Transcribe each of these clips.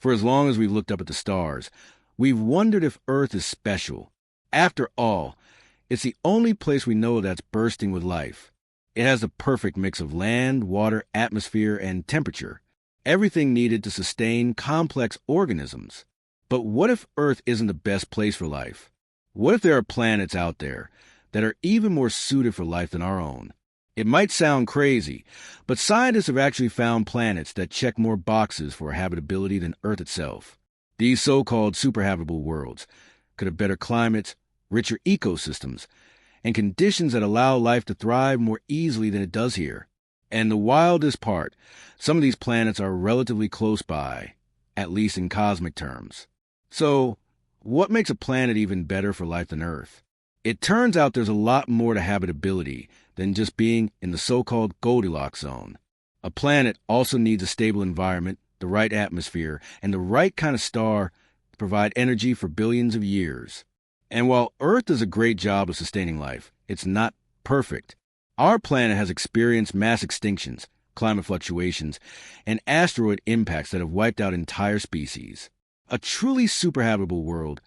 For as long as we've looked up at the stars, we've wondered if Earth is special. After all, it's the only place we know that's bursting with life. It has the perfect mix of land, water, atmosphere, and temperature, everything needed to sustain complex organisms. But what if Earth isn't the best place for life? What if there are planets out there that are even more suited for life than our own? It might sound crazy, but scientists have actually found planets that check more boxes for habitability than Earth itself. These so-called superhabitable worlds could have better climates, richer ecosystems, and conditions that allow life to thrive more easily than it does here. And the wildest part, some of these planets are relatively close by, at least in cosmic terms. So, what makes a planet even better for life than Earth? It turns out there's a lot more to habitability than just being in the so-called Goldilocks zone. A planet also needs a stable environment, the right atmosphere, and the right kind of star to provide energy for billions of years. And while Earth does a great job of sustaining life, it's not perfect. Our planet has experienced mass extinctions, climate fluctuations, and asteroid impacts that have wiped out entire species. A truly superhabitable world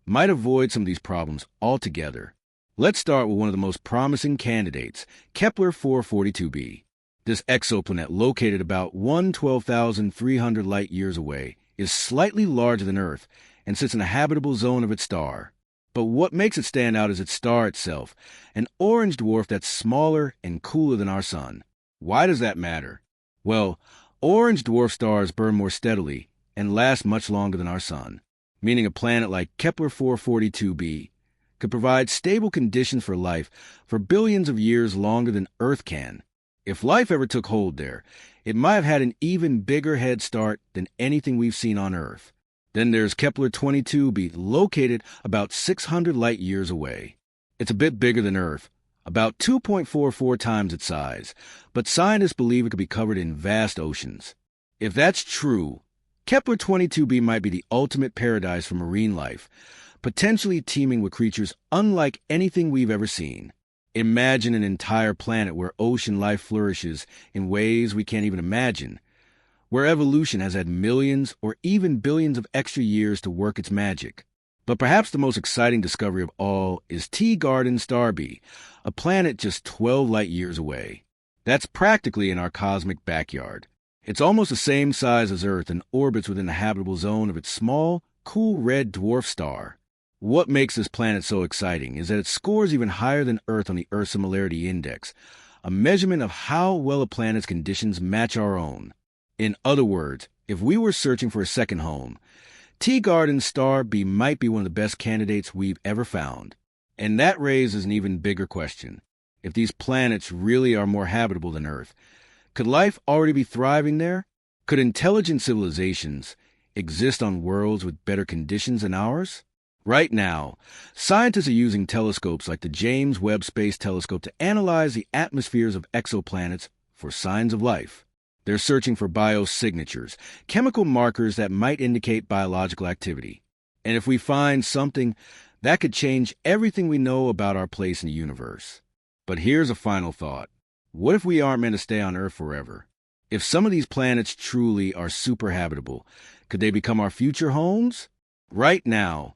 might avoid some of these problems altogether. Let's start with one of the most promising candidates, Kepler 442b. This exoplanet, located about 112,300 light-years away, is slightly larger than Earth and sits in a habitable zone of its star. But what makes it stand out is its star itself, an orange dwarf that's smaller and cooler than our Sun. Why does that matter? Well, orange dwarf stars burn more steadily and last much longer than our Sun, meaning a planet like Kepler 442b could provide stable conditions for life for billions of years longer than Earth can. If life ever took hold there, it might have had an even bigger head start than anything we've seen on Earth. Then there's Kepler 22b, located about 600 light-years away. It's a bit bigger than Earth, about 2.44 times its size, but scientists believe it could be covered in vast oceans. If that's true, Kepler 22b might be the ultimate paradise for marine life, potentially teeming with creatures unlike anything we've ever seen. Imagine an entire planet where ocean life flourishes in ways we can't even imagine, where evolution has had millions or even billions of extra years to work its magic. But perhaps the most exciting discovery of all is Teegarden Star B, a planet just 12 light-years away. That's practically in our cosmic backyard. It's almost the same size as Earth and orbits within the habitable zone of its small, cool red dwarf star. What makes this planet so exciting is that it scores even higher than Earth on the Earth Similarity Index, a measurement of how well a planet's conditions match our own. In other words, if we were searching for a second home, Teegarden Star B might be one of the best candidates we've ever found. And that raises an even bigger question. If these planets really are more habitable than Earth, could life already be thriving there? Could intelligent civilizations exist on worlds with better conditions than ours? Right now, scientists are using telescopes like the James Webb Space Telescope to analyze the atmospheres of exoplanets for signs of life. They're searching for biosignatures, chemical markers that might indicate biological activity. And if we find something, that could change everything we know about our place in the universe. But here's a final thought. What if we aren't meant to stay on Earth forever? If some of these planets truly are super habitable, could they become our future homes? Right now,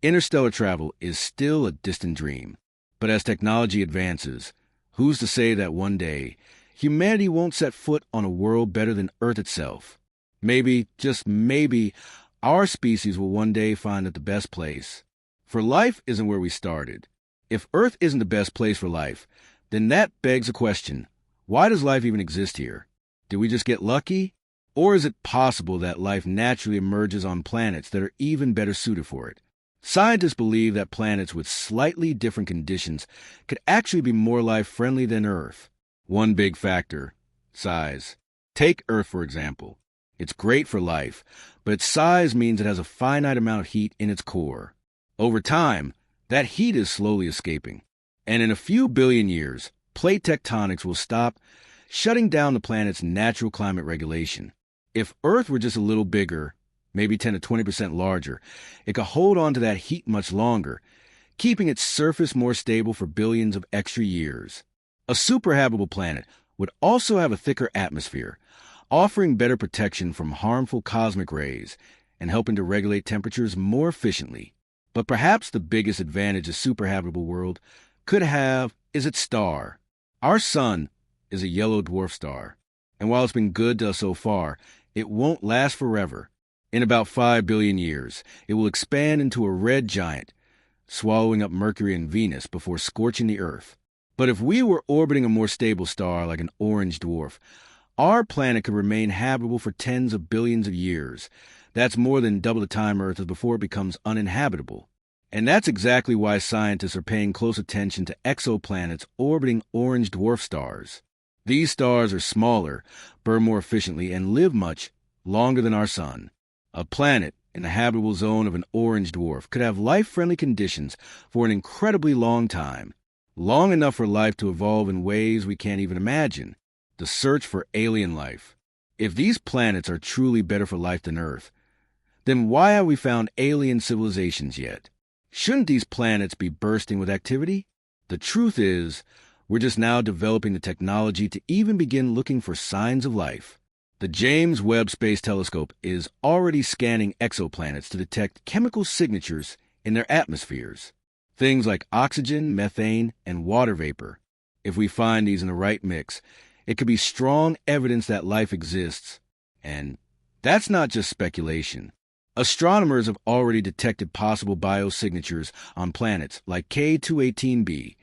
interstellar travel is still a distant dream. But as technology advances, who's to say that one day, humanity won't set foot on a world better than Earth itself? Maybe, just maybe, our species will one day find it the best place. For life isn't where we started. If Earth isn't the best place for life, then that begs a question. Why does life even exist here? Did we just get lucky? Or is it possible that life naturally emerges on planets that are even better suited for it? Scientists believe that planets with slightly different conditions could actually be more life-friendly than Earth. One big factor: size. Take Earth, for example. It's great for life, but its size means it has a finite amount of heat in its core. Over time, that heat is slowly escaping. And in a few billion years, plate tectonics will stop, shutting down the planet's natural climate regulation. If Earth were just a little bigger, maybe 10 to 20% larger, it could hold on to that heat much longer, keeping its surface more stable for billions of extra years. A superhabitable planet would also have a thicker atmosphere, offering better protection from harmful cosmic rays and helping to regulate temperatures more efficiently. But perhaps the biggest advantage a superhabitable world could have is its star. Our sun is a yellow dwarf star, and while it's been good to us so far, it won't last forever. In about 5 billion years, it will expand into a red giant, swallowing up Mercury and Venus before scorching the Earth. But if we were orbiting a more stable star like an orange dwarf, our planet could remain habitable for tens of billions of years. That's more than double the time Earth is before it becomes uninhabitable. And that's exactly why scientists are paying close attention to exoplanets orbiting orange dwarf stars. These stars are smaller, burn more efficiently, and live much longer than our sun. A planet in the habitable zone of an orange dwarf could have life-friendly conditions for an incredibly long time, long enough for life to evolve in ways we can't even imagine. The search for alien life. If these planets are truly better for life than Earth, then why have we found alien civilizations yet? Shouldn't these planets be bursting with activity? The truth is, we're just now developing the technology to even begin looking for signs of life. The James Webb Space Telescope is already scanning exoplanets to detect chemical signatures in their atmospheres. Things like oxygen, methane, and water vapor. If we find these in the right mix, it could be strong evidence that life exists. And that's not just speculation. Astronomers have already detected possible biosignatures on planets like K218b,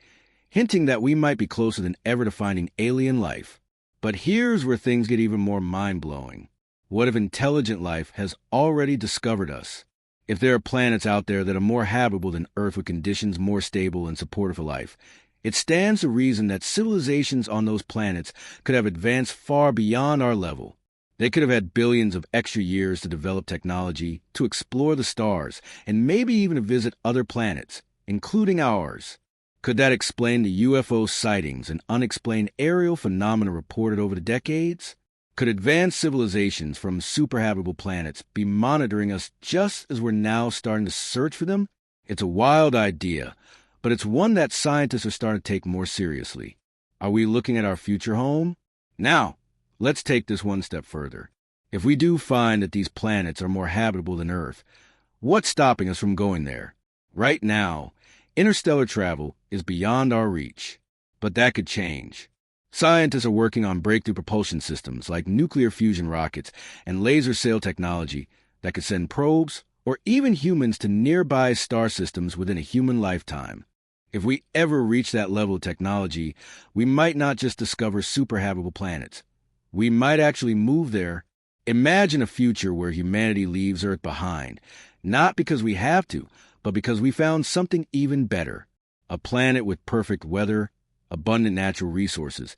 hinting that we might be closer than ever to finding alien life. But here's where things get even more mind-blowing. What if intelligent life has already discovered us? If there are planets out there that are more habitable than Earth with conditions more stable and supportive for life, it stands to reason that civilizations on those planets could have advanced far beyond our level. They could have had billions of extra years to develop technology, to explore the stars, and maybe even to visit other planets, including ours. Could that explain the UFO sightings and unexplained aerial phenomena reported over the decades? Could advanced civilizations from superhabitable planets be monitoring us just as we're now starting to search for them? It's a wild idea, but it's one that scientists are starting to take more seriously. Are we looking at our future home? Now, let's take this one step further. If we do find that these planets are more habitable than Earth, what's stopping us from going there? Right now, interstellar travel is beyond our reach, but that could change. Scientists are working on breakthrough propulsion systems like nuclear fusion rockets and laser sail technology that could send probes or even humans to nearby star systems within a human lifetime. If we ever reach that level of technology, we might not just discover superhabitable planets. We might actually move there. Imagine a future where humanity leaves Earth behind, not because we have to, but because we found something even better. A planet with perfect weather, abundant natural resources,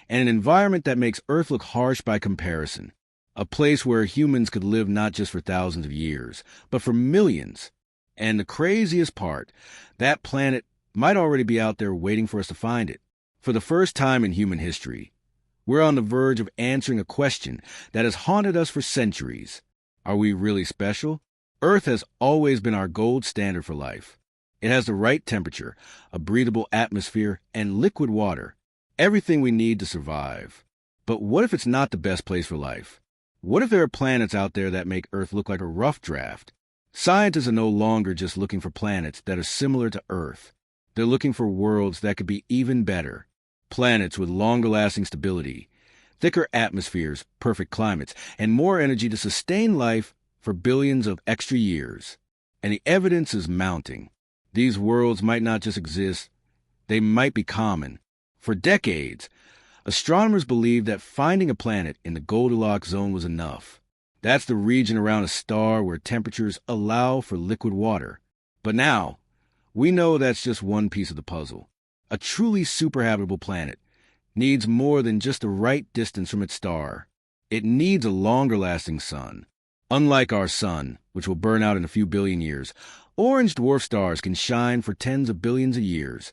and an environment that makes Earth look harsh by comparison. A place where humans could live not just for thousands of years, but for millions. And the craziest part, that planet might already be out there waiting for us to find it. For the first time in human history, we're on the verge of answering a question that has haunted us for centuries. Are we really special? Earth has always been our gold standard for life. It has the right temperature, a breathable atmosphere, and liquid water. Everything we need to survive. But what if it's not the best place for life? What if there are planets out there that make Earth look like a rough draft? Scientists are no longer just looking for planets that are similar to Earth. They're looking for worlds that could be even better. Planets with longer-lasting stability, thicker atmospheres, perfect climates, and more energy to sustain life for billions of extra years. And the evidence is mounting. These worlds might not just exist, they might be common. For decades, astronomers believed that finding a planet in the Goldilocks zone was enough. That's the region around a star where temperatures allow for liquid water. But now, we know that's just one piece of the puzzle. A truly superhabitable planet needs more than just the right distance from its star. It needs a longer-lasting sun. Unlike our sun, which will burn out in a few billion years, orange dwarf stars can shine for tens of billions of years,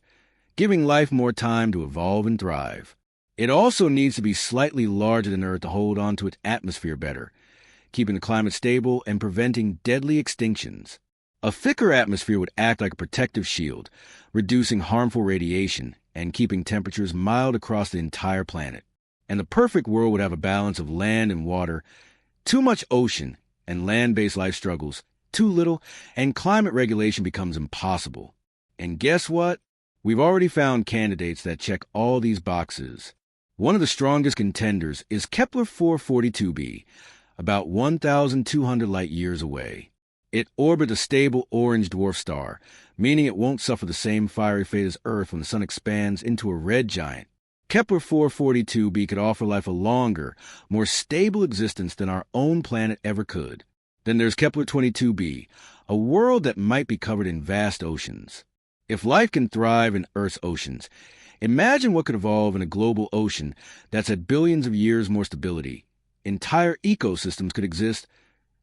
giving life more time to evolve and thrive. It also needs to be slightly larger than Earth to hold on to its atmosphere better, keeping the climate stable and preventing deadly extinctions. A thicker atmosphere would act like a protective shield, reducing harmful radiation and keeping temperatures mild across the entire planet. And the perfect world would have a balance of land and water. Too much ocean and land-based life struggles. Too little, and climate regulation becomes impossible. And guess what? We've already found candidates that check all these boxes. One of the strongest contenders is Kepler 442b, about 1,200 light-years away. It orbits a stable orange dwarf star, meaning it won't suffer the same fiery fate as Earth when the sun expands into a red giant. Kepler 442b could offer life a longer, more stable existence than our own planet ever could. Then there's Kepler 22b, a world that might be covered in vast oceans. If life can thrive in Earth's oceans, imagine what could evolve in a global ocean that's had billions of years more stability. Entire ecosystems could exist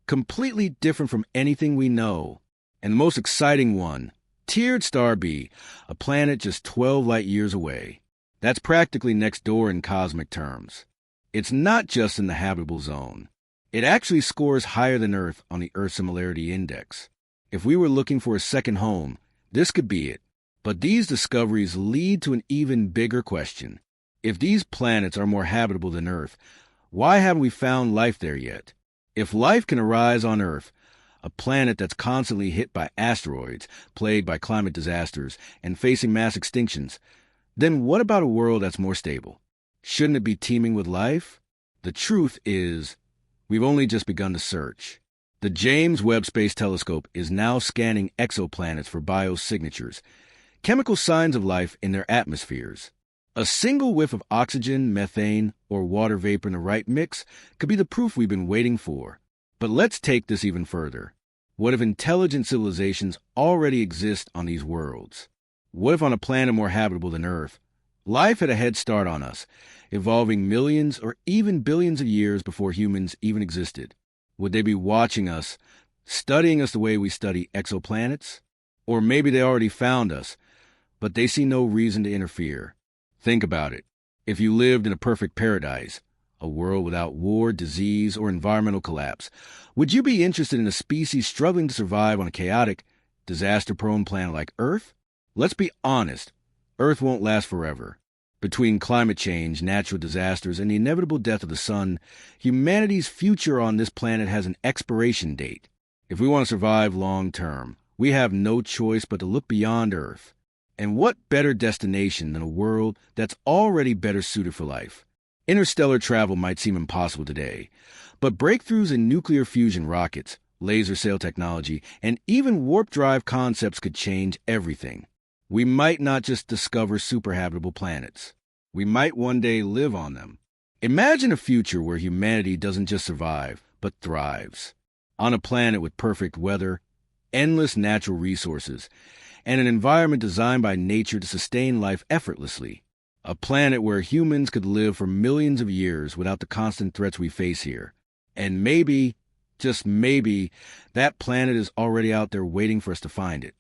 completely different from anything we know. And the most exciting one, Tiered Star B, a planet just 12 light-years away. That's practically next door in cosmic terms. It's not just in the habitable zone. It actually scores higher than Earth on the Earth Similarity Index. If we were looking for a second home, this could be it. But these discoveries lead to an even bigger question. If these planets are more habitable than Earth, why haven't we found life there yet? If life can arise on Earth, a planet that's constantly hit by asteroids, plagued by climate disasters, and facing mass extinctions, then what about a world that's more stable? Shouldn't it be teeming with life? The truth is, we've only just begun to search. The James Webb Space Telescope is now scanning exoplanets for biosignatures, chemical signs of life in their atmospheres. A single whiff of oxygen, methane, or water vapor in the right mix could be the proof we've been waiting for. But let's take this even further. What if intelligent civilizations already exist on these worlds? What if on a planet more habitable than Earth, life had a head start on us, evolving millions or even billions of years before humans even existed? Would they be watching us, studying us the way we study exoplanets? Or maybe they already found us, but they see no reason to interfere. Think about it. If you lived in a perfect paradise, a world without war, disease, or environmental collapse, would you be interested in a species struggling to survive on a chaotic, disaster-prone planet like Earth? Let's be honest, Earth won't last forever. Between climate change, natural disasters, and the inevitable death of the sun, humanity's future on this planet has an expiration date. If we want to survive long-term, we have no choice but to look beyond Earth. And what better destination than a world that's already better suited for life? Interstellar travel might seem impossible today, but breakthroughs in nuclear fusion rockets, laser sail technology, and even warp drive concepts could change everything. We might not just discover superhabitable planets. We might one day live on them. Imagine a future where humanity doesn't just survive, but thrives. On a planet with perfect weather, endless natural resources, and an environment designed by nature to sustain life effortlessly. A planet where humans could live for millions of years without the constant threats we face here. And maybe, just maybe, that planet is already out there waiting for us to find it.